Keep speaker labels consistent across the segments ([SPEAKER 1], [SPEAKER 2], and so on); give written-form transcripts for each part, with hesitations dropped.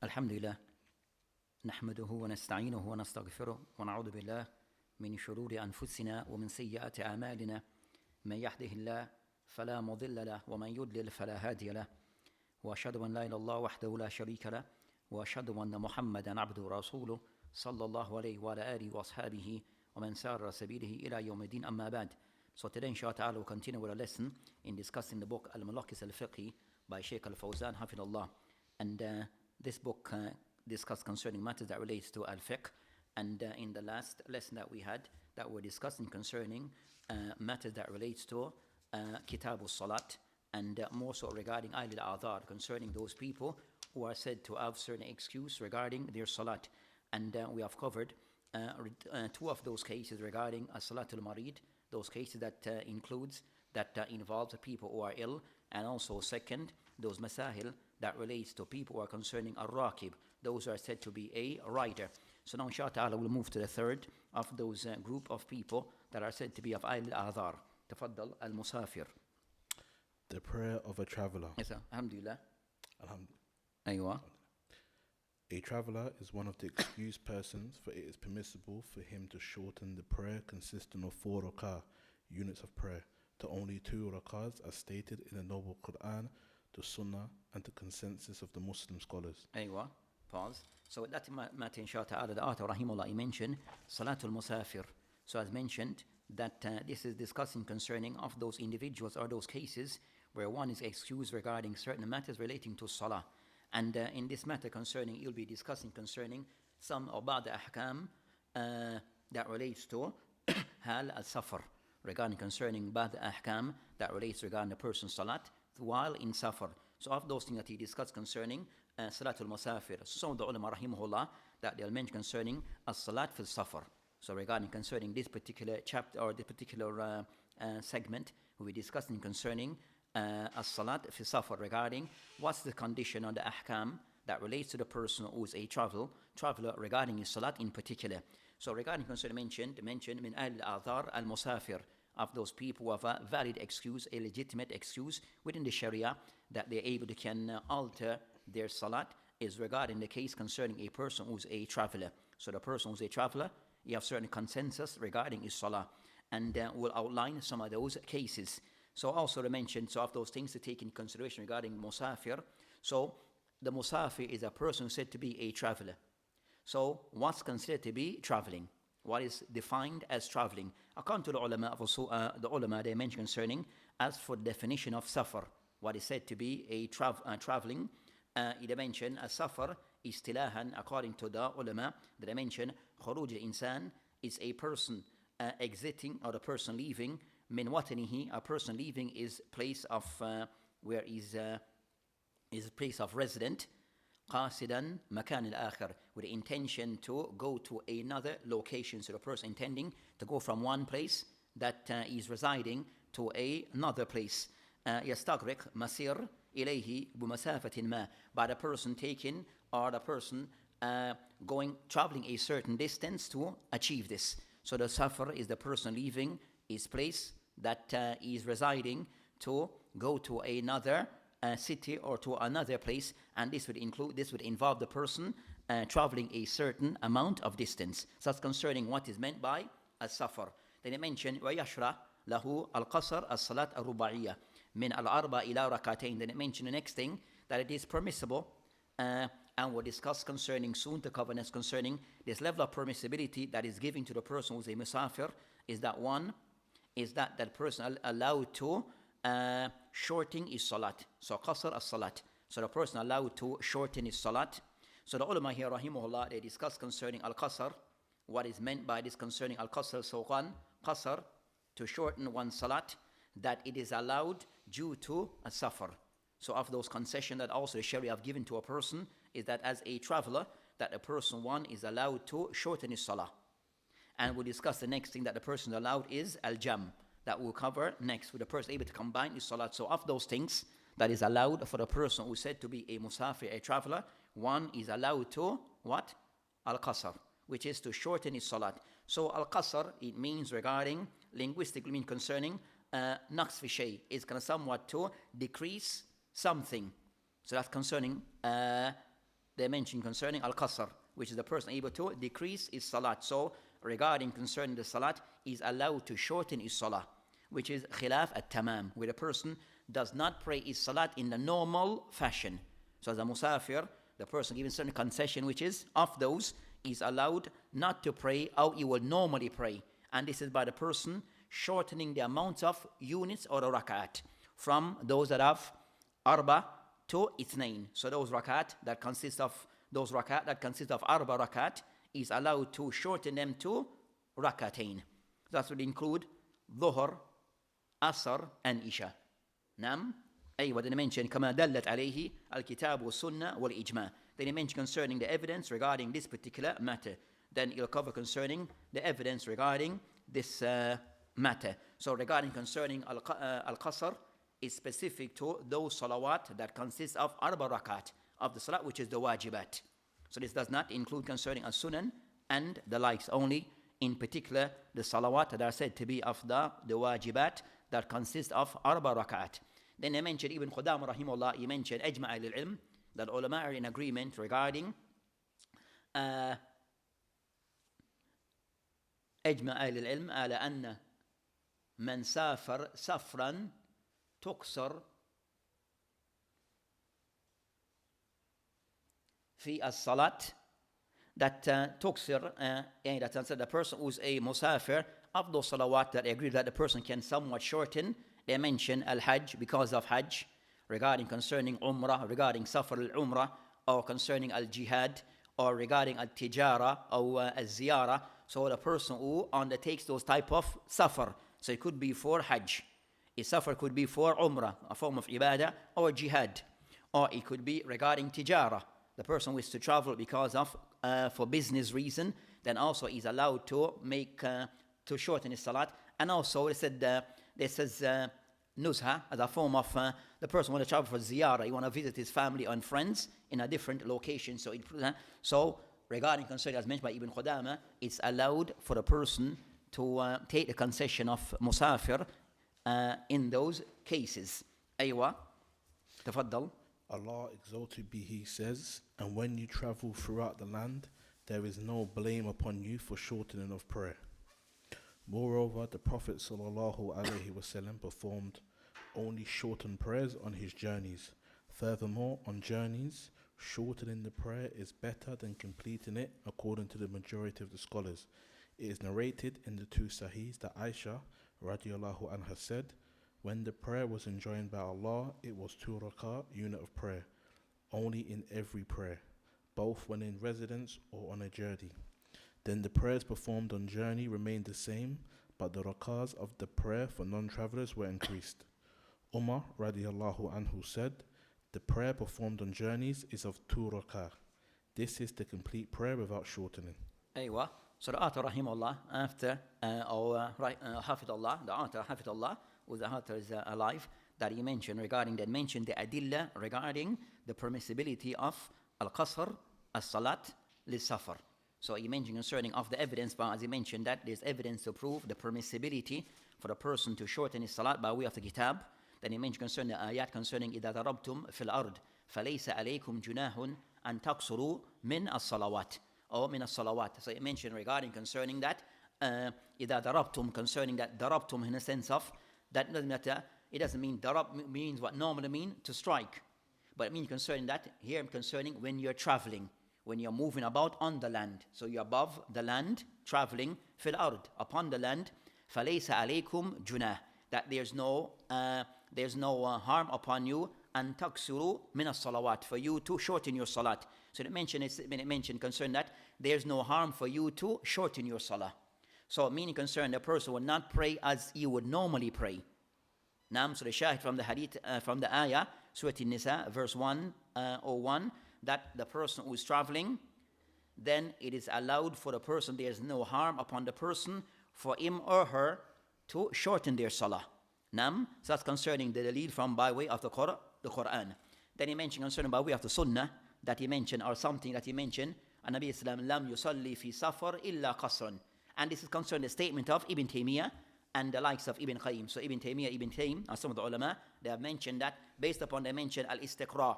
[SPEAKER 1] الحمد لله نحمده ونستعينه ونستغفره ونعوذ بالله من شرور أنفسنا ومن سيئات أعمالنا من يهده الله فلا مضل له ومن يضلل فلا هادي له وأشهد أن لا إله إلا الله وحده لا شريك له وأشهد أن محمدا عبده ورسوله صلى الله عليه وعلى آله وأصحابه ومن سار سبيله إلى يوم الدين أما بعد. So today inshallah we'll continue with a lesson in discussing the book Al-Mulakis Al-Fiqhi by Shaykh Al-Fawzan Hafidullah. And this book discussed concerning matters that relates to Al-Fiqh. And in the last lesson that we had, that we're discussing concerning matters that relates to Kitab al-Salat, and more so regarding Ahl al-Adhar, concerning those people who are said to have certain excuse regarding their Salat. And we have covered two of those cases regarding As-Salat al-Marid, those cases that involve the people who are ill, and also second, those masahil that relates to people who are concerning al-Raqib, those are said to be a rider. So now inshallah we'll move to the third of those group of people that are said to be of Ahl al-Adhar. Tafaddal al-Musafir.
[SPEAKER 2] The prayer of a traveler.
[SPEAKER 1] Yes, sir. Alhamdulillah.
[SPEAKER 2] Alhamdulillah.
[SPEAKER 1] Aywa.
[SPEAKER 2] A traveler is one of the excused persons, for it is permissible for him to shorten the prayer consisting of 4 rak'ah, units of prayer, to only 2 rak'ahs as stated in the Noble Quran, the Sunnah, and the consensus of the Muslim scholars.
[SPEAKER 1] Aywa. Pause. So that matter inshallah the author rahimahullah he mentioned Salatul Musafir. So as mentioned that this is discussing concerning of those individuals or those cases where one is excused regarding certain matters relating to Salah. And in this matter concerning, you'll be discussing concerning some about the ahkam that relates to hal al-safar, regarding concerning bad ahkam that relates regarding the person's salat while in safar. So of those things that he discussed concerning salatul musafir, some of the ulama rahimahullah that they'll mention concerning as-salat fil safar. So regarding concerning this particular chapter or this particular segment, we'll be discussing concerning as-salat fi safar, regarding what's the condition on the ahkam that relates to the person who is a traveler regarding his salat in particular. So regarding concerning mentioned min Ahl al-Adhar al-Musafir, of those people who have a valid excuse, a legitimate excuse within the Sharia that they're able to can alter their salat, is regarding the case concerning a person who's a traveler. So the person who's a traveler, you have certain consensus regarding his salah, and we'll outline some of those cases. So also to mention, so of those things to take into consideration regarding musafir. So the musafir is a person said to be a traveler. So what's considered to be traveling? What is defined as traveling? According to the ulama, they mention concerning, as for the definition of safar, what is said to be a traveling, they mention a safar istilahan, according to the ulama, they mention khuruj al-insan is a person exiting, or the person leaving, min watanihi, a person leaving is place of where is place of resident, qasidan makan al-akhir, with the intention to go to another location. So the person intending to go from one place that is residing to another place. Yastagriq masir ilayhi bimasafatin ma, by the person taking, or the person traveling a certain distance to achieve this. So the safar is the person leaving his place that is residing to go to another city or to another place, and this would involve the person traveling a certain amount of distance. So that's concerning what is meant by as-safar. Then they mention وَيَشْرَعْ لَهُ الْقَصَرْ الصَّلَاةَ الرُّبَاعِيَّةِ مِنْ الْأَرْبَعِ إِلَى رَكَعَتَيْنِ. Then they mention the next thing, that it is permissible, and we'll discuss concerning soon to cover next concerning this level of permissibility that is given to the person who's a musafir, is that person allowed to shorten his salat. So qasr as-salat. So the person allowed to shorten his salat. So the ulama here rahimahullah, they discuss concerning al-qasr, what is meant by this concerning al-qasr. So one, qasr, to shorten one salat, that it is allowed due to a safar. So of those concessions that also the Sharia have given to a person, is that as a traveler, that a person, one, is allowed to shorten his salah. And we'll discuss the next thing that the person allowed is al-jam, that we'll cover next, with the person able to combine his salat. So of those things that is allowed for the person who is said to be a musafir, a traveler, one is allowed to, what? Al-qasr, which is to shorten his salat. So al-qasr, it means regarding, linguistically mean concerning, naqs fi shay, is kind of somewhat to decrease something. So that's concerning the they mention concerning al-qasr, which is the person able to decrease his salat. So regarding concerning the salat, is allowed to shorten his salah, which is khilaf at-tamam, where the person does not pray his salat in the normal fashion. So as a musafir, the person given certain concession, which is of those, is allowed not to pray how he would normally pray. And this is by the person shortening the amount of units or rakat from those that have arba to ithnain. So those rakat that consist of arba rakat is allowed to shorten them to rakatain. That would include dhuhr, asr, and isha. Nam. أيوة, then mention كما دلت عليه الكتاب والسنة والإجماع. Then he mentioned concerning the evidence regarding this particular matter. Then he'll cover concerning the evidence regarding this matter. So regarding concerning al-qasr, is specific to those salawat that consist of arba rakat of the salat, which is the wajibat. So this does not include concerning as-sunan and the likes, only in particular the salawat that are said to be of the wajibat that consist of arba rakat. Then they mentioned, Ibn Qudama rahimahullah, he mentioned ajma' al-ilm, that ulama are in agreement regarding أجمع أهل العلم على أن من سافر سفرا تقصر في الصلاة, that تقصر, that the person who is a musafir, of those salawat that agree that the person can somewhat shorten. They mention al-hajj because of hajj, regarding concerning umrah, regarding safar al-umrah, or concerning al-jihad, or regarding al-tijara or al-ziyara. So the person who undertakes those type of safar, so it could be for hajj, a safar could be for umrah, a form of ibadah, or jihad, or it could be regarding tijara, the person who is to travel because of for business reason, then also is allowed to make to shorten his salat. And also they said this is nuzha, as a form of the person want to travel for ziyarah, he want to visit his family and friends in a different location. So regarding concerning, as mentioned by Ibn Qudama, it's allowed for the person to take the concession of musafir in those cases. Aywa, tafaddal.
[SPEAKER 2] Allah exalted be He says, and when you travel throughout the land, there is no blame upon you for shortening of prayer. Moreover, the Prophet ﷺ performed only shortened prayers on his journeys. Furthermore, on journeys, shortening the prayer is better than completing it, according to the majority of the scholars. It is narrated in the two Sahihs that Aisha radiallahu anha said, when the prayer was enjoined by Allah, it was 2 rakah, unit of prayer, only in every prayer, both when in residence or on a journey. Then the prayers performed on journey remained the same, but the rakahs of the prayer for non-travelers were increased. Umar radiallahu anhu said, the prayer performed on journeys is of 2 rakah. This is the complete prayer without shortening.
[SPEAKER 1] Aywa. So the author rahimahullah, after Hafidullah, the author Hafidullah, who the author is alive, that he mentioned regarding that, mentioned the adilla regarding the permissibility of al-qasr, as-salat, lis-safar. So he mentioned concerning of the evidence, but as he mentioned that there's evidence to prove the permissibility for the person to shorten his salat by way of the kitab. Then he mentioned concerning the ayat concerning إِذَا ضَرَبْتُمْ فِي الْأَرْضِ فَلَيْسَ عَلَيْكُمْ جُنَاحٌ أَن تَقْصُرُوا مِنَ الصَّلَوَاتِ or min as-salawat. So he mentioned regarding concerning that إِذَا ضَرَبْتُمْ, concerning that ضَرَبْتُمْ in a sense of that doesn't matter. It doesn't mean darab means what normally mean to strike, but it means concerning that here concerning when you're traveling, when you're moving about on the land. So you're above the land, traveling fil ard, upon the land. فَلَيْسَ عَلَيْكُمْ جُنَاهٌ, that there's no harm upon you, and taksuru min as-salawat, for you to shorten your salat. So it mentioned concerning that there's no harm for you to shorten your salah. So meaning concerned, the person would not pray as you would normally pray. Naam, so the shahid from the hadith, from the ayah, Surah An-Nisa, verse 101, that the person who is traveling, then it is allowed for the person, there is no harm upon the person, for him or her to shorten their salah. Naam, so that's concerning the dalil from by way of the Quran. Then he mentioned concerning by way of the sunnah, that he mentioned, or something that he mentioned, An-Nabi Islam lam yusalli fi safar illa qasran. And this is concerning the statement of Ibn Taymiyyah and the likes of Ibn Qayyim. So Ibn Taymiyyah, Ibn Taym, and some of the ulama, they have mentioned that based upon they mention al-istiqra,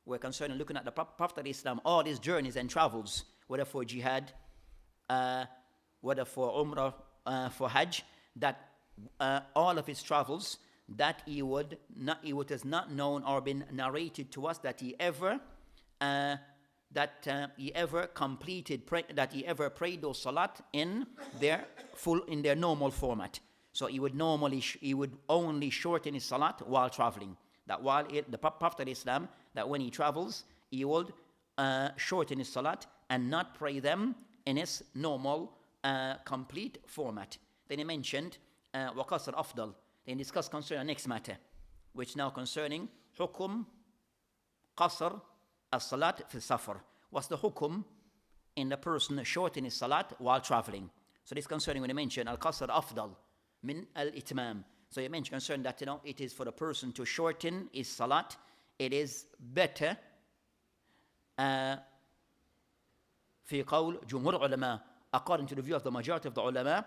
[SPEAKER 1] we're concerned in looking at the Prophet of Islam, all his journeys and travels, whether for jihad, whether for umrah, for hajj, that all of his travels, that he has not known or been narrated to us that he ever prayed those salat in their normal format. So he would only shorten his salat while traveling. That while the Prophet of Islam, that when he travels, he would shorten his salat and not pray them in his normal complete format. Then he mentioned وَقَصْرَ أَفْضَل. Then discussed concerning the next matter, which now concerning hukum qasr as-salat fi safar. What's the hukum in the person shortening his salat while traveling? So this concerning when he mentioned al-qasr afdal min al-itmam. So he mentioned concerning that it is for the person to shorten his salat. It is better fi qawl jumhur ulama, according to the view of the majority of the ulama.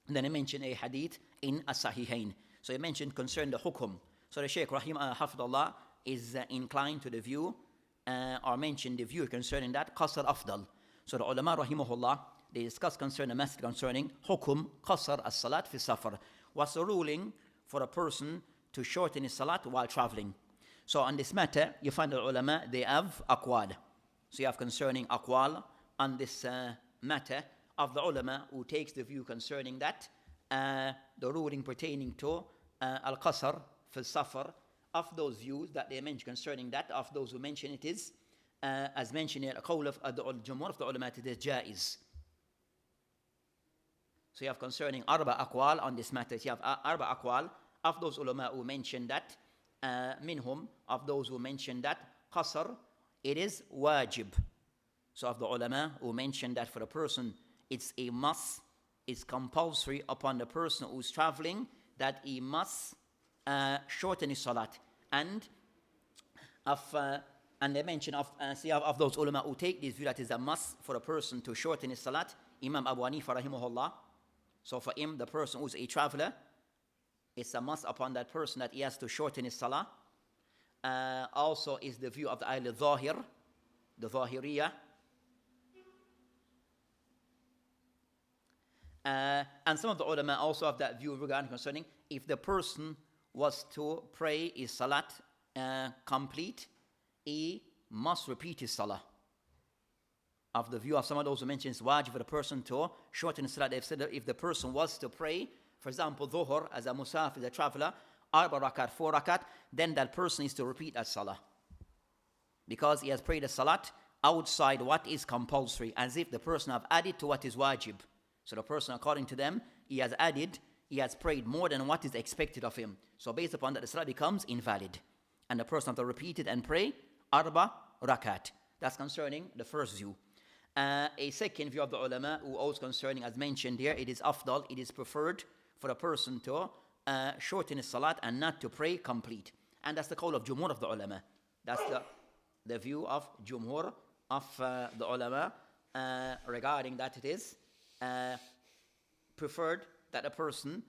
[SPEAKER 1] And then he mentioned a hadith in as-sahihain. So he mentioned concerning the hukum. So the Shaykh hafidullah is inclined to the view or mentioned the view concerning that qasr afdal. So the ulama rahimahullah, they discuss concerning the Masjid concerning hukum qasr as-salat fi safar. What's the ruling for a person to shorten his salat while traveling? So on this matter, you find the ulama, they have aqwal. So you have concerning aqwal on this matter of the ulama who takes the view concerning that, the ruling pertaining to al-qasr fi safar, of those views that they mention concerning that, of those who mention it is, as mentioned here, a qawl of the jumhur of the ulama, it is jaiz. So you have concerning arba aqwal on this matter. You have arba aqwal of those ulama who mention that, minhum, of those who mention that qasr, it is wajib. So of the ulama who mention that for the person, it's a must, it's compulsory upon the person who's traveling that he must shorten his salat. And they mention of those ulama who take this view that is a must for a person to shorten his salat, Imam Abu Hanifa rahimahullah. So for him, the person who's a traveler, it's a must upon that person that he has to shorten his salah. Also is the view of the Ahl al-Zahir, the Zahiriyah. And some of the ulama also have that view regarding concerning if the person was to pray his salat complete, he must repeat his salah. Of the view of some of those who mention it's wajib for the person to shorten his salat, they've said that if the person was to pray, for example, dhuhr as a musafir, as a traveler, 4 rakat, then that person is to repeat that salah. Because he has prayed a salat outside what is compulsory, as if the person have added to what is wajib. So the person, according to them, he has prayed more than what is expected of him. So based upon that, the salah becomes invalid. And the person has to repeat it and pray 4 rakat. That's concerning the first view. A second view of the ulama, who also concerning, as mentioned here, it is afdal, it is preferred for a person to shorten his salat and not to pray complete. And that's the call of jumhur of the ulama. That's the view of jumhur of the ulama regarding that it is preferred that a person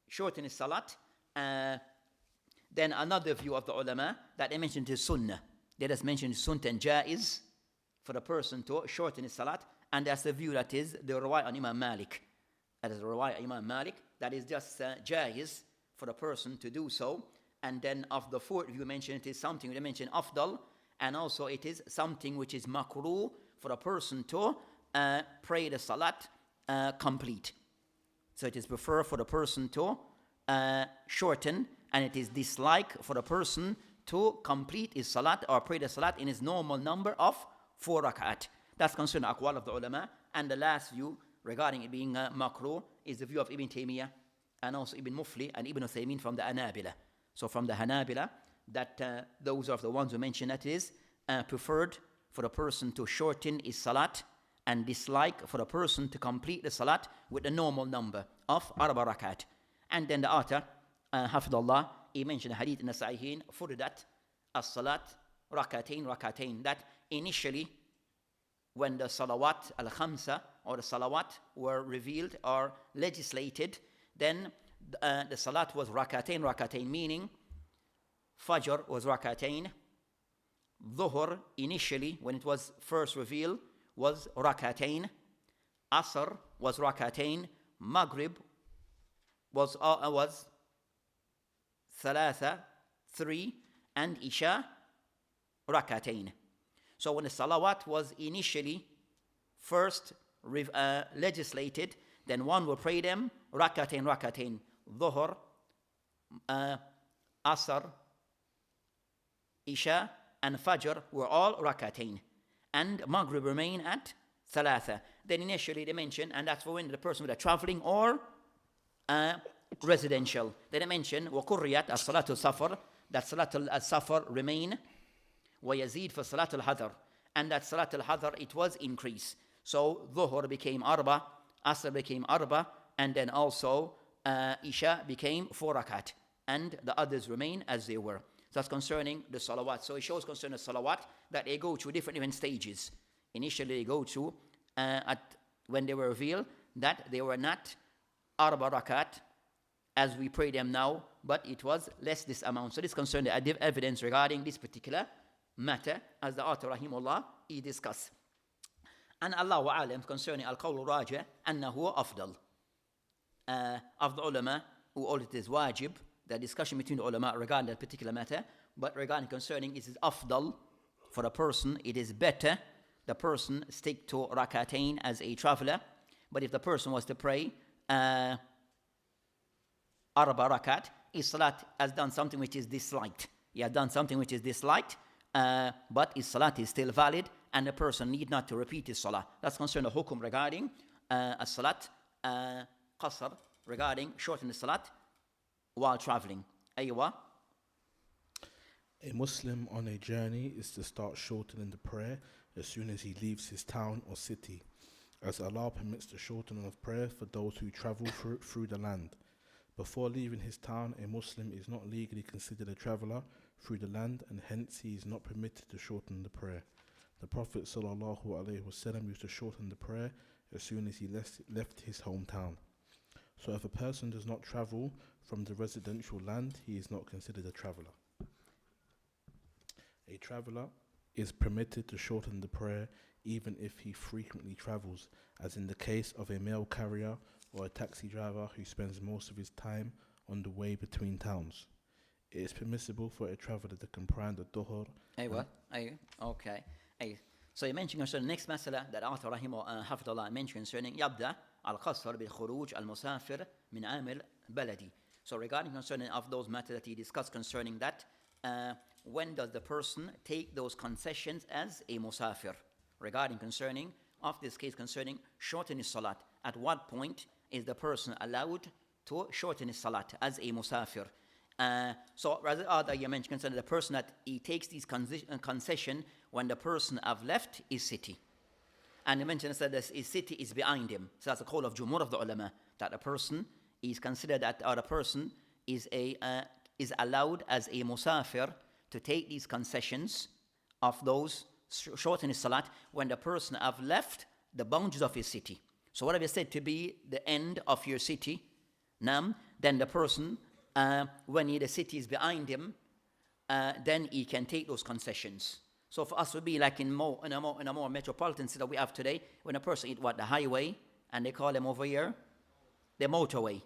[SPEAKER 1] shorten his salat. Then another view of the ulama that they mentioned is sunnah. They just mentioned sunnah and jaiz for the person to shorten his salat. And that's the view that is the riwayah on Imam Malik. That is the riwayah Imam Malik. That is just jaiz for the person to do so. And then of the fourth view mentioned, it is something they mentioned afdal. And also it is something which is makruh for a person to pray the salat complete. So it is preferred for the person to shorten, and it is disliked for the person to complete his salat or pray the salat in his normal number of 4 rakat. That's concerning aqwal of the ulama. And the last view regarding it being makruh is the view of Ibn Taymiyyah and also Ibn Mufli and Ibn Uthaymin from the Hanabila. So from the Hanabila, that those are the ones who mention that it is preferred for the person to shorten his salat and dislike for the person to complete the salat with the normal number of 4 rakat. And then the author, Hafidullah, he mentioned a hadith in the Sahihin, furidat as-salat rakatain, that initially when the salawat al-khamsa or the salawat were revealed or legislated, then the salat was rakatain, meaning Fajr was rak'atayn. Dhuhr, initially, when it was first revealed, was rak'atayn. Asr was rak'atayn. Maghrib was thalatha, 3, and Isha, rak'atayn. So when the salawat was initially first legislated, then one will pray them rak'atayn. Dhuhr, Asr, Isha, and Fajr were all rak'atayn. And Maghrib remain at thalatha. Then initially they mentioned, and that's for when the person was traveling or residential. Then they mentioned, وَقُرِّيَتْ الصَّلَاةُ السَّفَرِ, that Salatul al-Safar remain, وَيَزِيد for Salatul al-Hadar, and that Salatul al-Hadar it was increased. So Dhuhr became Arba, Asr became Arba, and then also Isha became 4 rakat, and the others remain as they were. So that's concerning the salawat. So it shows concerning the salawat that they go through different stages. Initially they go through, when they were revealed, that they were not Arba rakat, as we pray them now, but it was less this amount. So this concerns the evidence regarding this particular matter, as the author rahimahullah he discussed. And Allahu alam concerning al-qawl raji' annahu afdal. Of the ulama who all it is wajib, the discussion between the ulama regarding that particular matter, but regarding concerning it is afdal for a person, it is better the person stick to rak'atayn as a traveler. But if the person was to pray Arba rakat, his salat has done something which is disliked. He has done something which is disliked, but his salat is still valid, and the person need not to repeat his salah. That's concerning the hukum regarding a salat qasr, regarding shortening the salat while traveling. Aywa.
[SPEAKER 2] A Muslim on a journey is to start shortening the prayer as soon as he leaves his town or city, as Allah permits the shortening of prayer for those who travel through the land. Before leaving his town, a Muslim is not legally considered a traveller through the land, and hence he is not permitted to shorten the prayer. The Prophet ﷺ used to shorten the prayer as soon as he left his hometown. So if a person does not travel from the residential land, he is not considered a traveller. A traveller is permitted to shorten the prayer even if he frequently travels, as in the case of a mail carrier or a taxi driver who spends most of his time on the way between towns. It is permissible for a traveller to combine the dhuhr.
[SPEAKER 1] Okay. So you mentioned concerning the next masala that author rahimah hafidullah mentioned concerning yabda al-qasr bil-khuruj al-musafir min amil baladi. So regarding concerning of those matters that he discussed concerning that, when does the person take those concessions as a musafir? Regarding concerning of this case concerning shortening his salat, at what point is the person allowed to shorten his salat as a musafir? So rather other you mentioned concerning the person that he takes these concession when the person have left his city. And he mentioned that his city is behind him. So that's a call of jumhur of the ulama, that a person is considered that or a person is allowed as a musafir to take these concessions of those shorten his salat when the person have left the boundaries of his city. So whatever is said to be the end of your city, then the person, when the city is behind him, then he can take those concessions. So for us, it would be like in a more metropolitan city that we have today, when a person hit the highway, and they call them over here the motorway.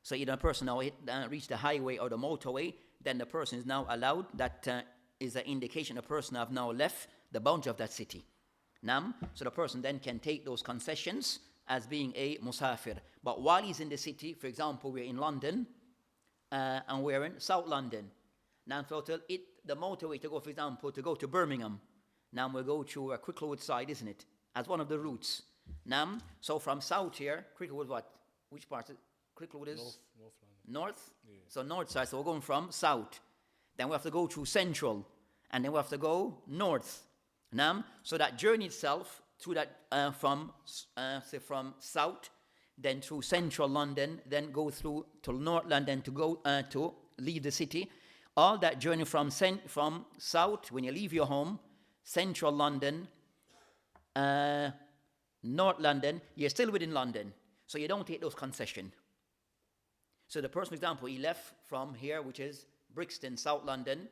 [SPEAKER 1] So either a person now reach the highway or the motorway, then the person is now allowed. That is an indication the person have now left the boundary of that city. So the person then can take those concessions as being a musafir. But while he's in the city, for example, we're in London, and we're in South London. Now, the motorway to go, for example, to go to Birmingham. Now we'll go to Cricklewood side, isn't it? As one of the routes. So from south here, Cricklewood what? Which part? Cricklewood is?
[SPEAKER 2] North London.
[SPEAKER 1] North?
[SPEAKER 2] Yeah.
[SPEAKER 1] So north side, so we're going from south. Then we have to go through central. And then we have to go north. So that journey itself, through that from south, then through central London, then go through to North London to go to leave the city. All that journey from south, when you leave your home, central London, North London, you're still within London. So you don't take those concessions. So the person, for example, he left from here, which is Brixton, South London,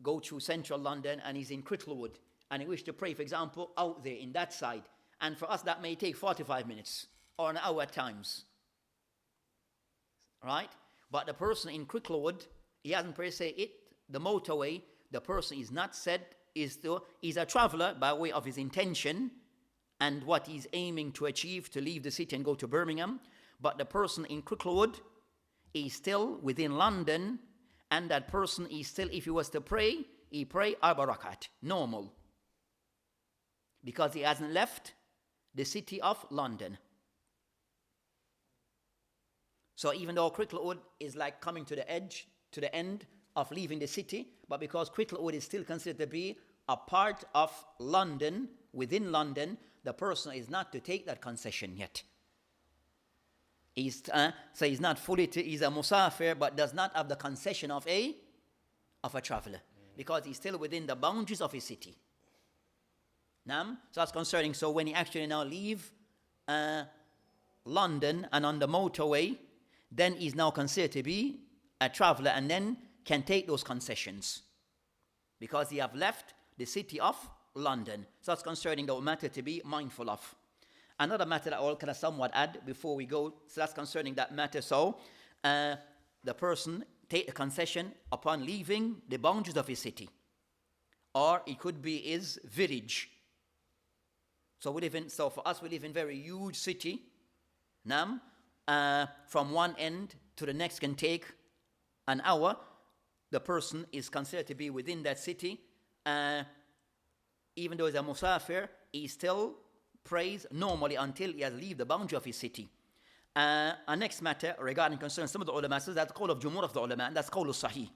[SPEAKER 1] go through central London and he's in Cricklewood and he wishes to pray, for example, out there in that side. And for us, that may take 45 minutes or an hour at times. Right? But the person in Cricklewood, he hasn't per se it, the motorway, the person is not said, is a traveler by way of his intention and what he's aiming to achieve to leave the city and go to Birmingham. But the person in Cricklewood is still within London, and that person is still, if he was to pray, he pray arba rakat, normal. Because he hasn't left the city of London. So even though Cricklewood is like coming to the edge, to the end of leaving the city, but because Cricklewood is still considered to be a part of London, within London, the person is not to take that concession yet. So he's not fully, he's a musafir, but does not have the concession of a traveler, because he's still within the boundaries of his city. So that's concerning. So when he actually now leave London and on the motorway, then he's now considered to be a traveler and then can take those concessions because he have left the city of London. So that's concerning the matter to be mindful of. Another matter that I'll kind of somewhat add before we go, so that's concerning that matter. So the person take the concession upon leaving the boundaries of his city, or it could be his village. So for us, we live in very huge city. From one end to the next can take an hour. The person is considered to be within that city. Even though he's a musafir, he still prays normally until he has left the boundary of his city. Our next matter regarding concern some of the ulama says that's the call of Jumhur of the ulama, and that's call of Sahih,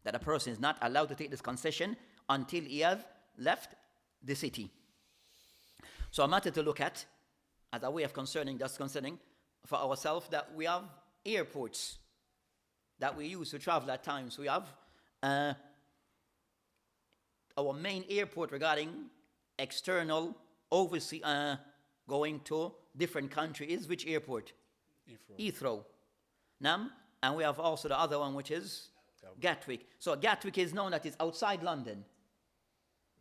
[SPEAKER 1] that a person is not allowed to take this concession until he has left the city. So a matter to look at as a way of concerning for ourselves, that we have airports that we use to travel at times. We have our main airport regarding external overseas going to different countries is which airport? Heathrow. And we have also the other one, which is Gatwick. So Gatwick is known that it's outside London.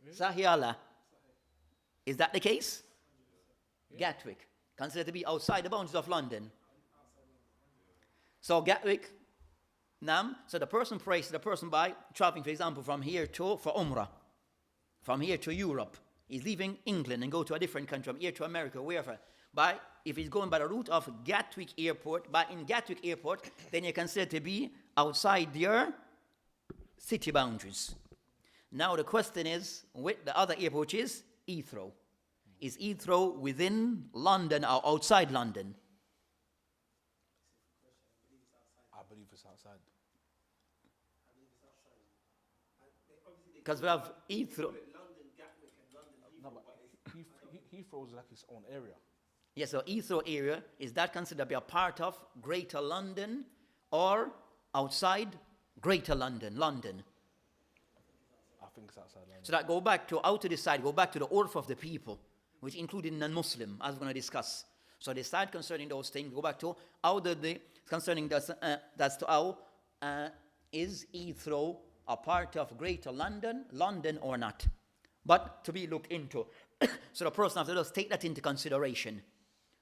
[SPEAKER 1] Really? Sahiala. Is that the case? Yeah. Gatwick, considered to be outside the boundaries of London. So Gatwick, so the person prays, the person by traveling, for example, for Umrah, from here to Europe, he's leaving England and go to a different country, from here to America, wherever. If he's going by the route of Gatwick Airport, in Gatwick Airport, then you're considered to be outside your city boundaries. Now the question is, with the other airport, which is Heathrow. Is Heathrow within London or outside London?
[SPEAKER 2] I believe it's outside.
[SPEAKER 1] Because we have Heathrow.
[SPEAKER 2] No, but Heathrow is like its own area.
[SPEAKER 1] Yes, so Heathrow area, is that considered to be a part of Greater London or outside Greater London?
[SPEAKER 2] I think it's outside London.
[SPEAKER 1] So that go back to the urf of the people, which included non-Muslim, as we're going to discuss. So they start concerning those things, go back to how is Heathrow a part of Greater London or not? But to be looked into. So the person has to just take that into consideration.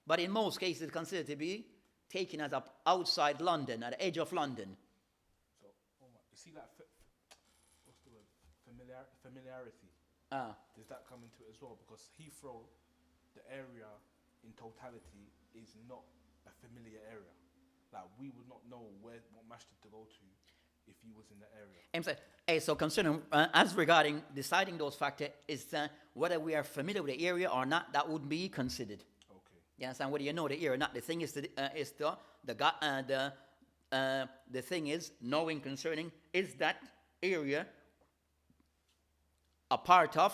[SPEAKER 1] But in most cases, it's considered to be taken as outside London, at the edge of London.
[SPEAKER 2] So, you see that, what's the word? Familiarity. Does that come into it as well? Because Heathrow, the area in totality, is not a familiar area. Like, we would not know what masjid to go to if he was in the area.
[SPEAKER 1] So concerning, as regarding deciding those factors, is whether we are familiar with the area or not, that would be considered.
[SPEAKER 2] Okay.
[SPEAKER 1] You understand? Whether you know the area or not. The thing is, the thing is knowing concerning, is that area a part of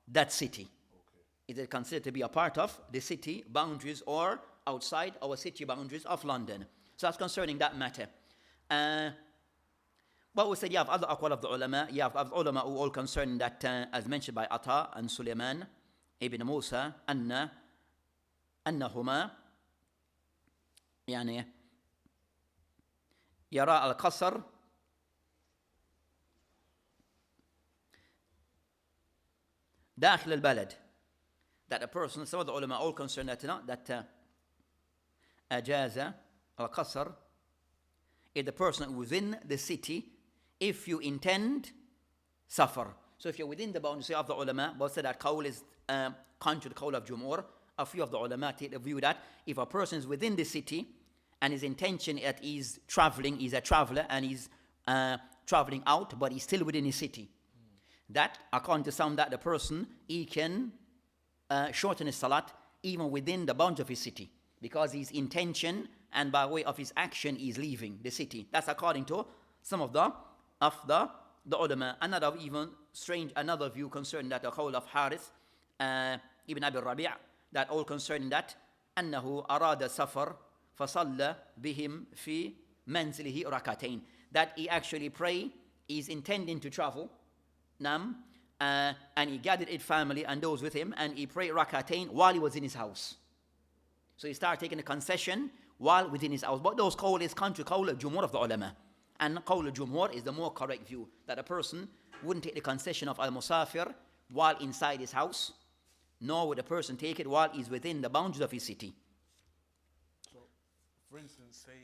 [SPEAKER 1] that city?
[SPEAKER 2] Okay.
[SPEAKER 1] Is it considered to be a part of the city boundaries or outside our city boundaries of London? So that's concerning that matter. But we said you have other aqwal of the ulama. You have ulama who all concerning that, as mentioned by Ata and Sulaiman ibn Musa, أنهما يعني يرى القصر داخل البلد, that a person, some of the ulama all concerned that أجاز القصر is the person within the city if you intend safar. So if you're within the boundary of the ulama, but say that qawl is contrary to the qawl of Jumhur. A few of the ulama take the view that if a person is within the city and his intention that he's traveling, he's a traveler and he's traveling out, but he's still within his city, that according to some, that the person, he can shorten his salat even within the bounds of his city, because his intention and by way of his action is leaving the city. That's according to some of the ulama. Another even strange, another view concerning that the qawl of Harith ibn Abi Rabi', that all concerning that أنه أراد سفر فصلى بهم في منزله ركعتين, that he actually pray, he's intending to travel, and he gathered his family and those with him, and he prayed rakatain while he was in his house. So he started taking a concession while within his house. But those qawl is contrary to qawl al-jumhur of the ulama. And qawl al-jumhur is the more correct view, that a person wouldn't take the concession of al-musafir while inside his house, nor would a person take it while he's within the boundaries of his city.
[SPEAKER 2] So, for instance, say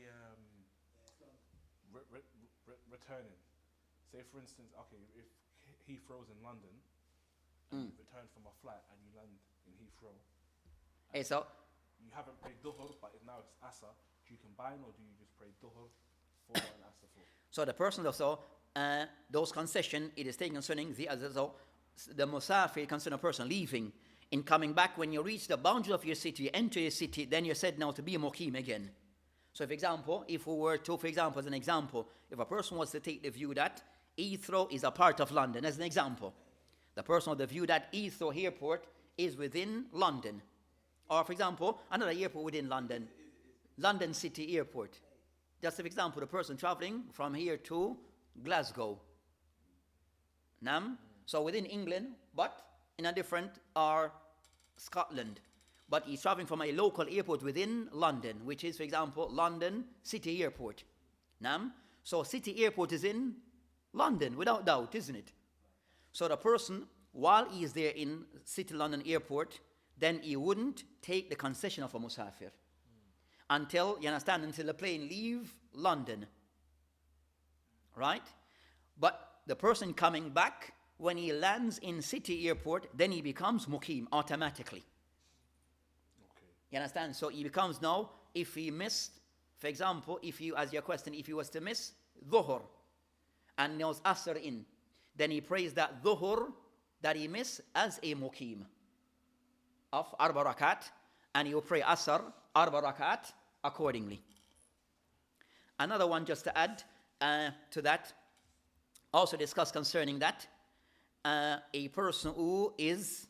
[SPEAKER 2] returning. Say, for instance, okay, if Heathrow's in London, and you return from a flight and you land in Heathrow,
[SPEAKER 1] Hey, so
[SPEAKER 2] you haven't prayed Dhuhr, but now it's Asr, do you combine or do you just pray Dhuhr 4 and Asr 4?
[SPEAKER 1] So the person also, those concession, it is taken concerning the musafir concerning a person leaving. In coming back, when you reach the boundary of your city, you enter your city, then you're said now to be a muqim again. So, for example, if we were to, as an example, if a person was to take the view that Heathrow is a part of London, as an example, the person with the view that Heathrow Airport is within London, or, for example, another airport within London, London City Airport. Just for example, the person traveling from here to Glasgow. So within England, but in a different, or Scotland. But he's traveling from a local airport within London, which is, for example, London City Airport. So City Airport is in London, without doubt, isn't it? So the person, while he is there in City London Airport, then he wouldn't take the concession of a musafir until, you understand, until the plane leave London. Right? But the person coming back, when he lands in City Airport, then he becomes muqim automatically.
[SPEAKER 2] Okay.
[SPEAKER 1] You understand? So he becomes now, if he missed, for example, if you, as your question, if he was to miss dhuhr and there was asr in, then he prays that dhuhr that he missed as a muqim of arba rakat, and he will pray asr arba rakat accordingly. Another one just to add to that, also discuss concerning that, a person who is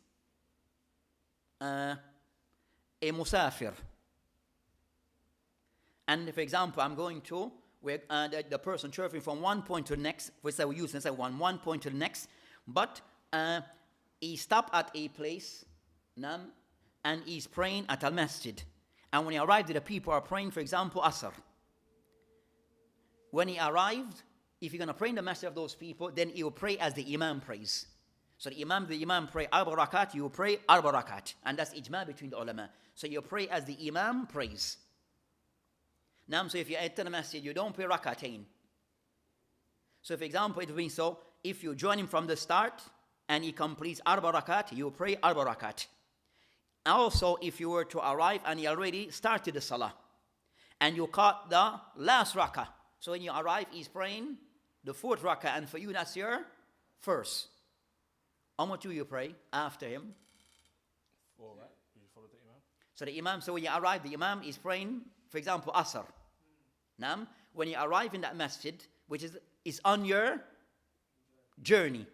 [SPEAKER 1] a musafir. And for example, I'm going to where the person traveling from one point to the next, which I will use and say one point to the next, but he stopped at a place and he's praying at Masjid. And when he arrived, the people are praying, for example, Asr. When he arrived, if you're going to pray in the masjid of those people, then he will pray as the Imam prays. So the Imam pray arba rakat, you will pray arba rakat. And that's ijma between the ulama. So you pray as the Imam prays. Now, so if you enter the masjid, you don't pray rakatain. So for example, it will be so, if you join him from the start, and he completes arba rakat, you pray arba rakat. Also, if you were to arrive and he already started the salah, and you caught the last rakah, so when you arrive, he's praying the fourth rakah, and for you, that's your first. How much do you pray after him?
[SPEAKER 2] All right. You follow the Imam?
[SPEAKER 1] So the Imam, so when you arrive, the Imam is praying, for example, Asr. Now, when you arrive in that masjid, which is on your journey,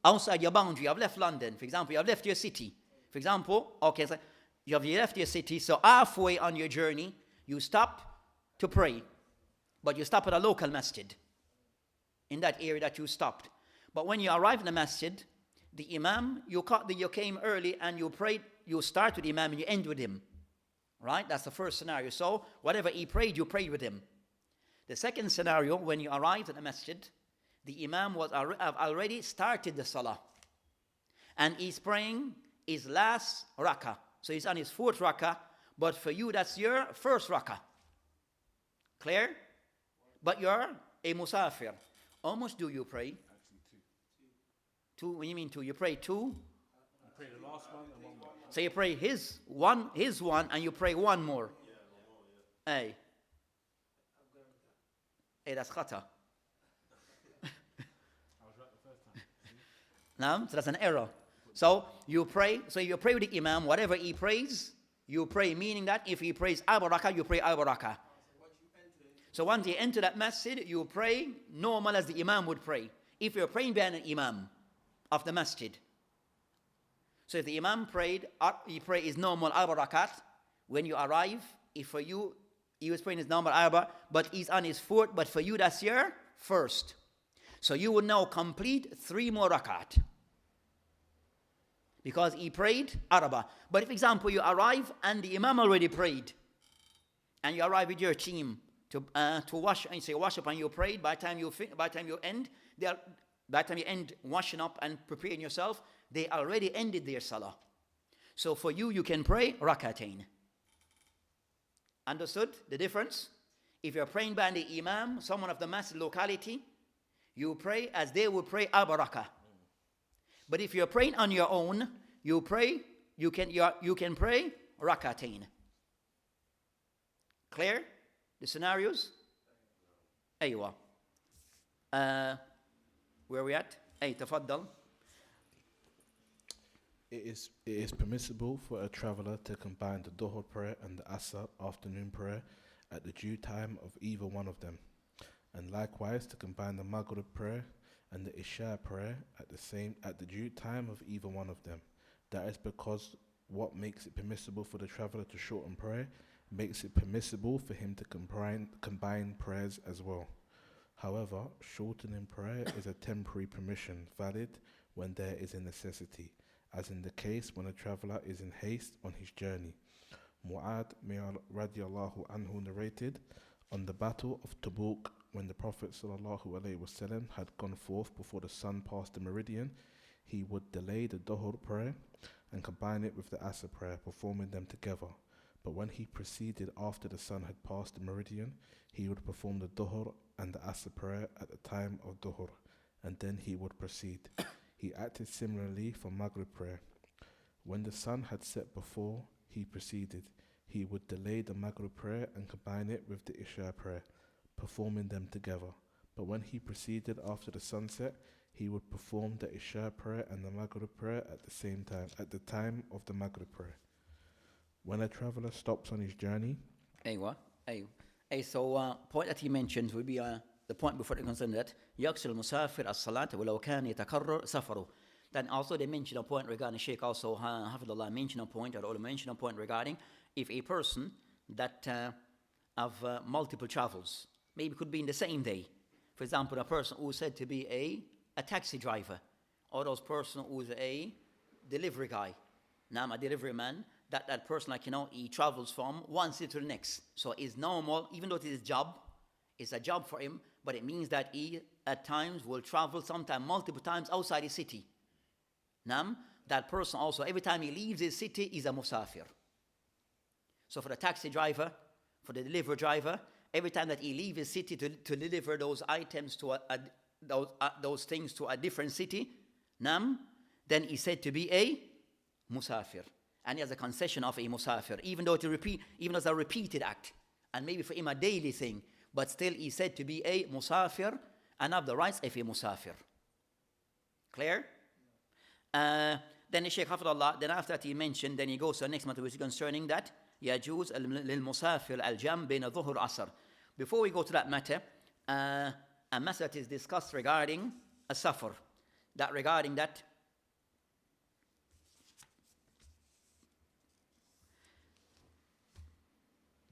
[SPEAKER 1] outside your boundary, you have left London, for example, you have left your city. For example, okay, so you have left your city, so halfway on your journey, you stop to pray. But you stop at a local masjid in that area that you stopped. But when you arrive in the masjid, the Imam, you came early and you prayed, you start with the Imam and you end with him. Right? That's the first scenario. So whatever he prayed, you prayed with him. The second scenario, when you arrived at the masjid, the Imam have already started the salah. and he's praying his last rakah. So he's on his 4th rakah, but for you that's your 1st rakah. Clear? But you're a musafir. How much do you pray?
[SPEAKER 2] Actually, two.
[SPEAKER 1] 2? What do you mean 2? You pray 2?
[SPEAKER 2] I pray the last one and one more.
[SPEAKER 1] So you pray his one, and you pray one more. Yeah. Hey. Hey, that's khata.
[SPEAKER 2] I was right the first time.
[SPEAKER 1] No, so that's an error. So you pray with the imam, whatever he prays, you pray, meaning that if he prays al-barakah, you pray al-barakah. So once you enter that masjid, you pray normal as the imam would pray. If you're praying behind an imam of the masjid. So if the imam prayed, he prayed his normal al-barakat, when you arrive, if for you, he was praying his normal al-barakah, but he's on his 4th, but for you that's your 1st. So you will now complete 3 more rakat. Because he prayed arba. But if, example, you arrive and the imam already prayed, and you arrive with your team to wash, and you say wash up, and you prayed. By the time you end washing up and preparing yourself, they already ended their salah. So for you, you can pray rakatain. Understood the difference? If you're praying by the imam, someone of the masjid locality, you pray as they would pray al-barakah. But if you're praying on your own, you can pray rakatain. Clear? The scenarios? Aywa. Where are we at? Ay, tafaddal.
[SPEAKER 2] It is permissible for a traveller to combine the Dhuhr prayer and the Asr afternoon prayer at the due time of either one of them, and likewise to combine the Maghrib prayer and the Isha prayer at the due time of either one of them. That is because what makes it permissible for the traveller to shorten prayer makes it permissible for him to combine prayers as well. However, shortening prayer is a temporary permission valid when there is a necessity, as in the case when a traveller is in haste on his journey. Mu'ad radiallahu anhu narrated, on the battle of Tabuk, when the Prophet ﷺ had gone forth before the sun passed the meridian, he would delay the Dhuhr prayer and combine it with the Asr prayer, performing them together. But when he proceeded after the sun had passed the meridian, he would perform the Dhuhr and the Asr prayer at the time of Dhuhr, and then he would proceed. He acted similarly for Maghrib prayer. When the sun had set before he proceeded, he would delay the Maghrib prayer and combine it with the Isha prayer, performing them together. But when he proceeded after the sunset, he would perform the Isha prayer and the Maghrib prayer at the same time, at the time of the Maghrib prayer. When a traveller stops on his journey...
[SPEAKER 1] So point that he mentioned will be the point before they consider that يَقْصِرُ الْمُسَافِرَ الصَّلَاةَ وَلَوْ كَانَ يَتَكَرَّرُ سَفَرُهُ. Then also they mentioned a point regarding Shaykh also, Hafidullah mentioned a point, or Allah mentioned a point regarding if a person that have multiple travels, maybe could be in the same day. For example, a person who is said to be a taxi driver, or those person who is a delivery guy, a delivery man, that person, he travels from one city to the next. So it's normal, even though it is it's a job for him, but it means that he at times will travel sometimes multiple times outside his city. That person also, every time he leaves his city, is a musafir. So for the taxi driver, for the delivery driver, every time that he leaves his city to deliver those items to those things to a different city, then he's said to be a musafir. And he has a concession of a musafir, even though it's a repeated act, and maybe for him a daily thing, but still he's said to be a musafir and have the rights of a musafir. Clear? Then the Shaykh Hafidullah, then after that he mentioned, then he goes to the next matter which is concerning that يَجُوز لِلْمُسَافِرِ الْجَمْ بَيْنَ ظُهُرْ عَصْرٍ. Before we go to that matter, a matter that is discussed regarding a safar, that regarding that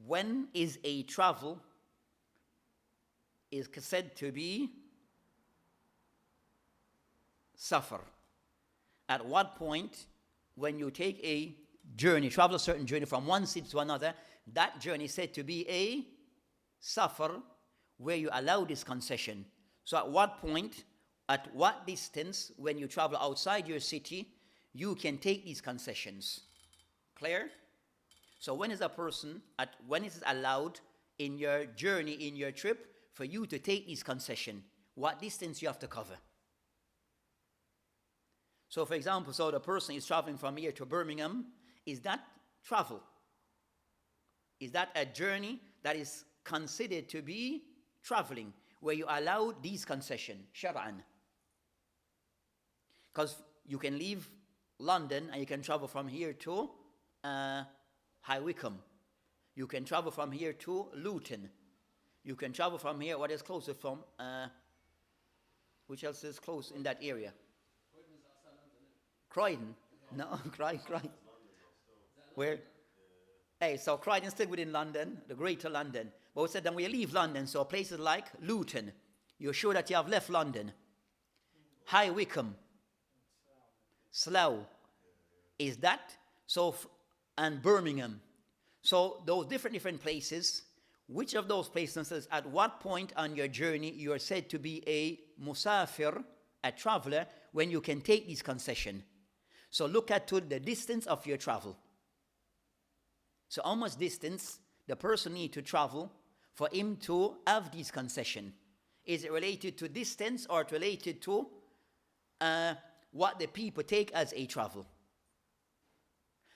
[SPEAKER 1] when is a travel is said to be safar? At what point, when you take a journey, travel a certain journey from one city to another, that journey is said to be a safar, where you allow this concession. So at what point, at what distance, when you travel outside your city, you can take these concessions. Clear? So when is when is it allowed in your journey, in your trip, for you to take these concessions? What distance you have to cover? So for example, so the person is traveling from here to Birmingham. Is that travel? Is that a journey that is considered to be traveling, where you allow these concessions, shar'an? Because you can leave London and you can travel from here to High Wycombe. You can travel from here to Luton. You can travel from here, what is closer from, which else is close in that area? Croydon? No, Croydon. Where? Hey, so Croydon is still within London, the Greater London. But we said then when you leave London, so places like Luton, you're sure that you have left London. High Wycombe, Slough, is that? So, and Birmingham. So those different places, which of those places, at what point on your journey you are said to be a musafir, a traveler, when you can take these concessions? So look at the distance of your travel. So how much distance the person need to travel for him to have these concessions? Is it related to distance or related to what the people take as a travel?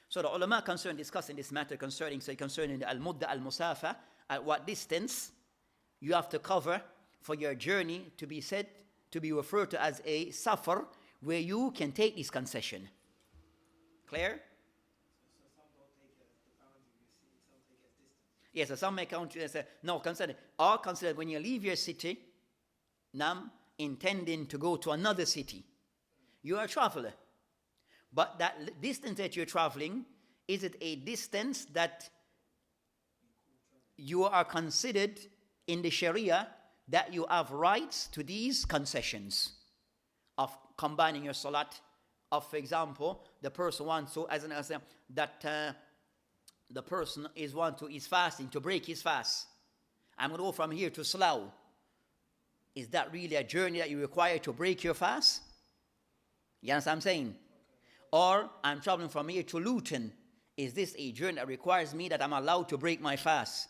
[SPEAKER 1] So the ulama concerned discussing this matter concerning the al-mudda al-musafa, at what distance you have to cover for your journey to be said to be referred to as a safar, where you can take this concession. Clear?
[SPEAKER 3] So some don't take it as the boundary, you see, some take it as distance.
[SPEAKER 1] Yes, so some may count consider when you leave your city, intending to go to another city. You are a traveler. But that distance that you're traveling, is it a distance that you are considered in the Sharia that you have rights to these concessions of combining your salat? Of, for example, the person wants to, the person is fasting to break his fast. I'm going to go from here to Slough. Is that really a journey that you require to break your fast? You understand what I'm saying? Or I'm traveling from here to Luton. Is this a journey that requires me that I'm allowed to break my fast?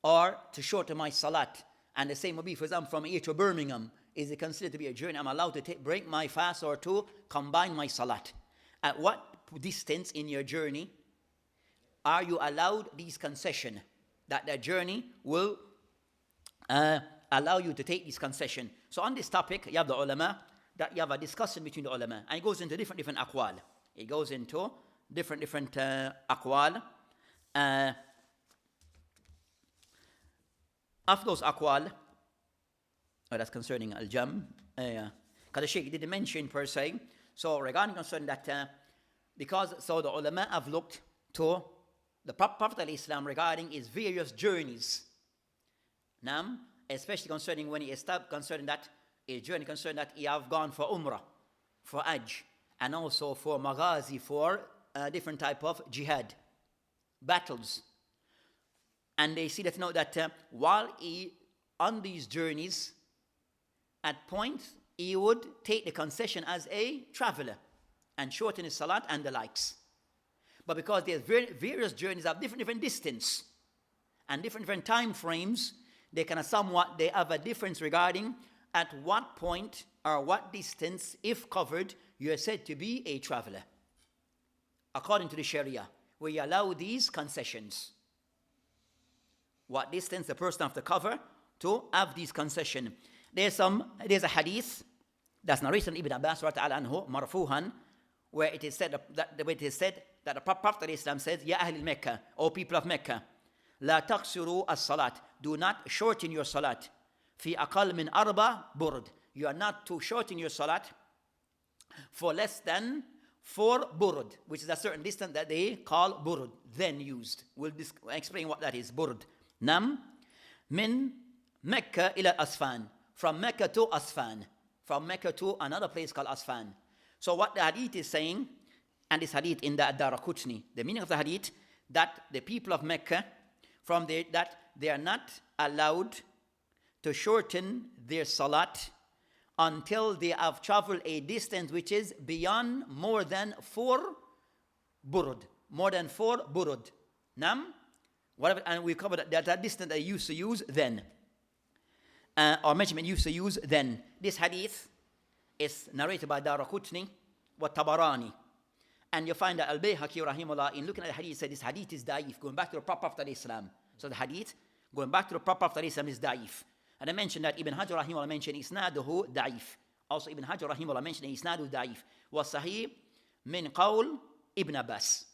[SPEAKER 1] Or to shorten my salat? And the same would be, for example, from here to Birmingham. Is it considered to be a journey I'm allowed to break my fast or to combine my salat? At what distance in your journey are you allowed these concessions? That the journey will allow you to take this concession. So on this topic, you have the ulama, that you have a discussion between the ulama. And it goes into different aqwal. It goes into different aqwal. Of those aqwal, that's concerning al-jam. Because the Shaykh didn't mention per se. So regarding concerning that, because the ulama have looked to the Prophet of Islam regarding his various journeys. Now, especially concerning when he established concerning that his journey concerning that he have gone for umrah, for hajj, and also for maghazi, for different type of jihad, battles. And they see that while he on these journeys, at points he would take the concession as a traveler and shorten his salat and the likes. But because there's various journeys of different distance and different time frames, they have a difference regarding at what point or what distance, if covered, you are said to be a traveler. According to the Sharia, where you allow these concessions. What distance the person have to cover to have these concessions. There's a hadith that's narrated in Ibn Abbas anhu, marfuhan, where it is said that the Prophet of Islam says, Ya Ahl al-Mecca, O people of Mecca, La taqsiru as-salat, do not shorten your salat. Fi aqal min arba burd. You are not to shorten your salat for less than 4 burd, which is a certain distance that they call burd, then used. We'll explain what that is, burd. Nam min Mecca ila Asfan. From Mecca to Asfan. From Mecca to another place called Asfan. So what the hadith is saying, and this hadith in the Ad-Daraqutni, the meaning of the hadith, that the people of Mecca, that they are not allowed to shorten their salat until they have traveled a distance which is beyond more than 4 burud. More than 4 burud. Nam? Whatever, and we covered that distance they used to use then. Or measurement used to use then. This hadith is narrated by Daraqutni wa Tabarani. And you find that Al-Bayhaqi rahimahullah, in looking at the hadith, said this hadith is da'if, going back to the proper after Islam. So the hadith, going back to the proper after Islam, is da'if. And I mentioned that Ibn Hajar rahimahullah mentioned isnaduhu da'if. Also Ibn Hajar rahimahullah mentioned isnaduhu da'if. Was sahih min qawl Ibn Abbas.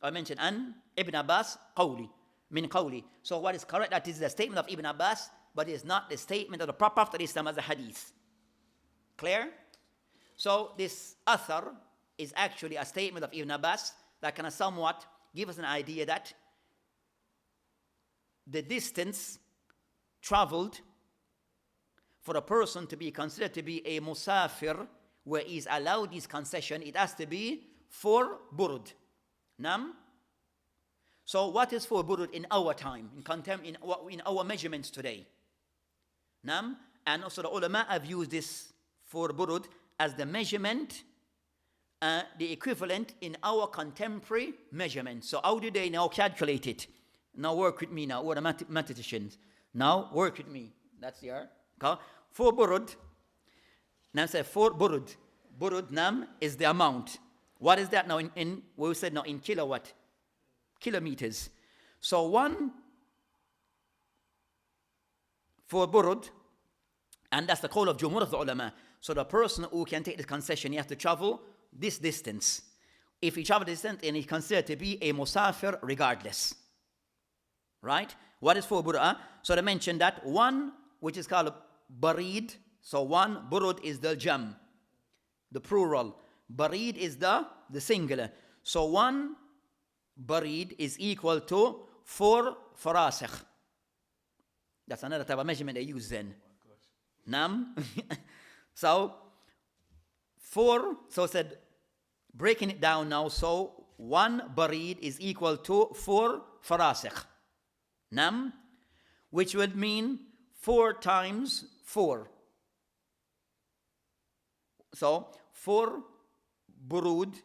[SPEAKER 1] I mentioned an Ibn Abbas qawli. Min qawli. So what is correct, that is the statement of Ibn Abbas, but it is not the statement of the proper after Islam as a hadith. Clear? So this athar is actually a statement of Ibn Abbas that can somewhat give us an idea that the distance traveled for a person to be considered to be a musafir, where he is allowed this concession, it has to be 4 burud. Nam? So what is 4 burud in our time, in our measurements today? Nam? And also the ulama have used this 4 burud as the measurement, the equivalent in our contemporary measurement. So how do they now calculate it? Now work with me now, or the mathematicians. Now work with me. That's here. 4 burud. Now say 4 burud. Burud nam is the amount. What is that now in we said now in kilowatt? Kilometers. So 4 burud, and that's the call of Jumhur of the ulama. So the person who can take the concession, he has to travel this distance. If he travels this distance, and he's considered to be a musafir regardless. Right? What is 4 burud? So they mentioned that 1, which is called barid. So 1 burud is the jam, the plural. Barid is the singular. So 1 barid is equal to 4 farasikh. That's another type of measurement they use then. Nam. So 4, so said, breaking it down now, so 1 barid is equal to 4 farasikh. Nam, which would mean 4 times 4. So 4 burud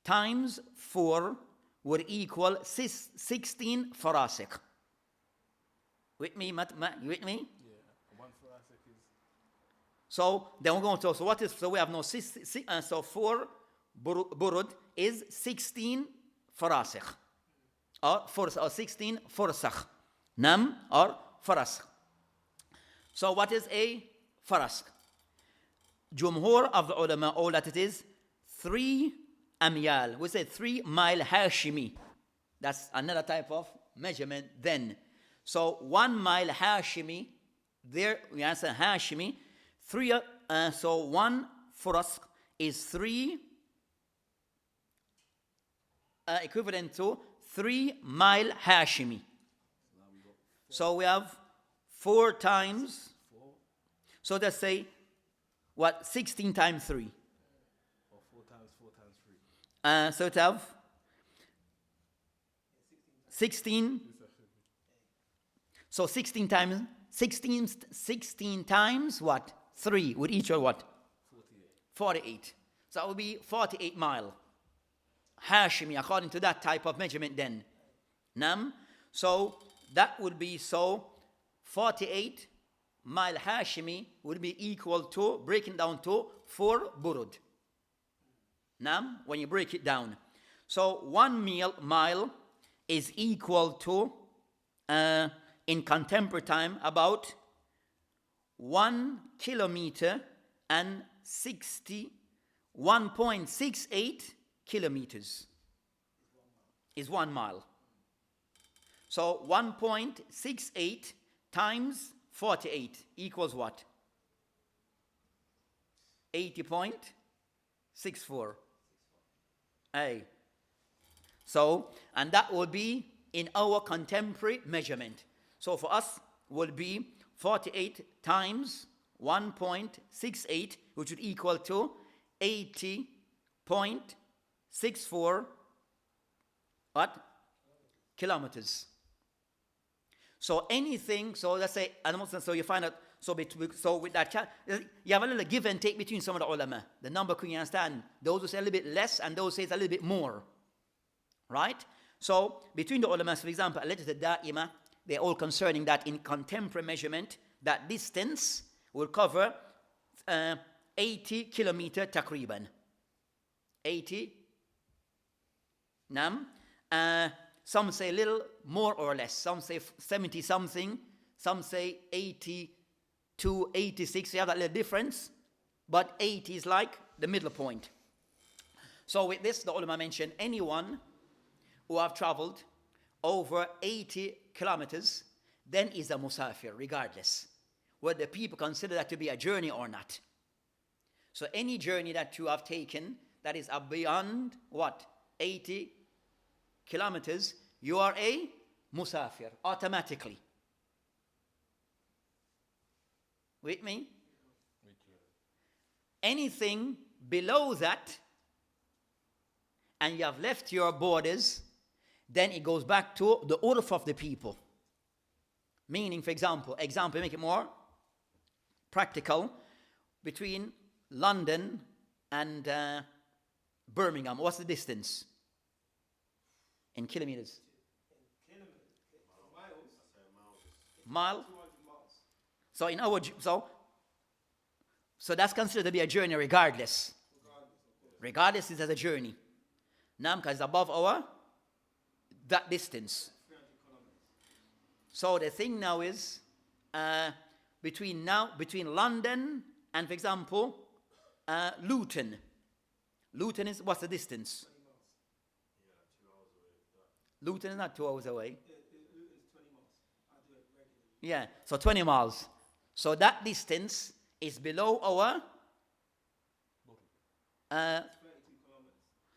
[SPEAKER 1] times 4 would equal 16 farasikh. With me, you with me?
[SPEAKER 2] Yeah, 1 farasik is.
[SPEAKER 1] So then we're going to, so what is, so we have no, so 4 burud is 16 farasikh. Or 16 farsakh. Nam or farasikh. So what is a farasikh? Jumhur of the ulama, all that it is 3 amyal. We say 3 mile hashimi. That's another type of measurement then. So 1 mile hashimi, there we answer hashimi. 3, so 1 farasikh is 3, equivalent to 3 mile hashimi. So we have 4 times. So let's say, what, 16 times 3?
[SPEAKER 2] Or 4 times 3.
[SPEAKER 1] So it have 16. So 16 times what? 3 would equal what? 48. So it would be 48 mile. Hashimi, according to that type of measurement then. Nam. So that would be, so 48 mile Hashimi would be equal to, breaking down to 4 burud. Nam, when you break it down. So 1 mile is equal to, in contemporary time, about 1 kilometer and 1.68 kilometers is 1 mile. So 1.68 times 48 equals what? 80.64. Aye. So, and that will be in our contemporary measurement. So for us will be 48 times 1.68, which would equal to 80.64 what? Kilometers. So anything, so let's say, so you find out, So with that, you have a little give and take between some of the ulama. The number, can you understand? Those who say a little bit less and those who say a little bit more. Right? So between the ulama, for example, al-lajnat al-da'ima, they're all concerning that in contemporary measurement, that distance will cover 80 kilometer takriban. 80. Nam. Some say a little more or less. Some say 70 something. Some say 80 to 86. You have that little difference. But 80 is like the middle point. So with this, the ulama mentioned anyone who have traveled over 80 kilometers, then is a musafir, regardless whether the people consider that to be a journey or not. So any journey that you have taken that is beyond what? 80 kilometers, you are a musafir automatically. With me? Anything below that, and you have left your borders, then it goes back to the urf of the people. Meaning, for example, make it more practical, between London and Birmingham, what's the distance? In kilometers? Mile? So in our so that's considered to be a journey regardless. Regardless is as a journey. Now, because it's above that distance. So the thing now is between London and, for example, Luton. Luton is, what's the distance? Luton is not 2 hours away.
[SPEAKER 3] Luton's 20 miles. I do it regularly.
[SPEAKER 1] Yeah, so 20 miles. So that distance is below our
[SPEAKER 3] 32 kilometers.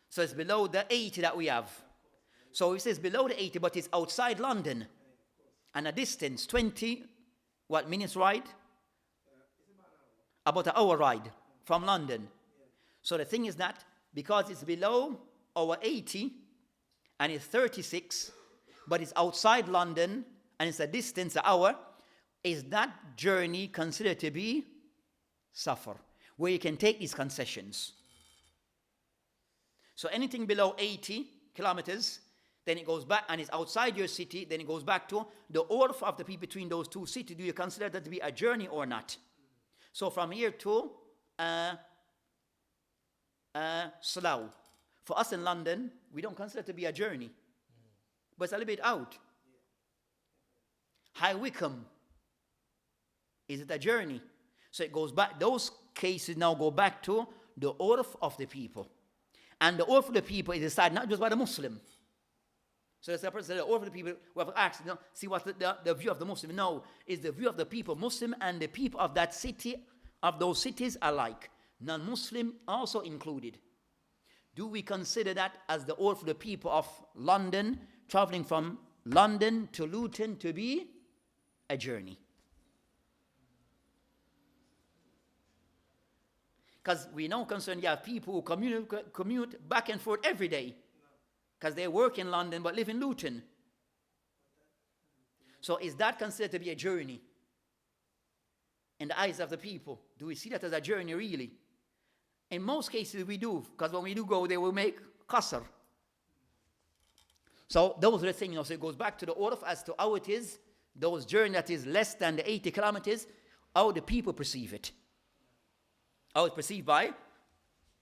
[SPEAKER 1] so it's below the 80 that we have. So it says below the 80, but it's outside London. And a distance, 20, what, minutes ride?
[SPEAKER 3] It's about an hour.
[SPEAKER 1] About an hour ride from London. So the thing is that because it's below our 80 and it's 36, but it's outside London and it's a distance, an hour, is that journey considered to be safar, where you can take these concessions? So anything below 80 kilometers, then it goes back, and it's outside your city, then it goes back to the urf of the people between those two cities. Do you consider that to be a journey or not? So from here to Slough. For us in London, we don't consider it to be a journey. But it's a little bit out. High Wycombe. Is it a journey? So it goes back, those cases now go back to the urf of the people. And the urf of the people is decided not just by the Muslim. So there's a person, the urf of the people, we have asked, see what the view of the Muslim. No, is the view of the people Muslim, and the people of that city, of those cities alike. Non-Muslim also included. Do we consider that as the urf of the people of London, traveling from London to Luton to be a journey? Because we now concerned, you have people who commute back and forth every day. Because they work in London but live in Luton. So is that considered to be a journey? In the eyes of the people, do we see that as a journey really? In most cases we do, because when we do go, they will make qasr. So those are the things, so it goes back to the urf as to how it is, those journey that is less than the 80 kilometers, how the people perceive it. How it's perceived by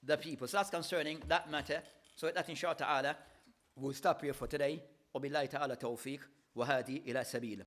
[SPEAKER 1] the people. So that's concerning that matter. So that inshallah ta'ala, we'll stop here for today. وبالله تعالى توفيق وهذه إلى سبيل.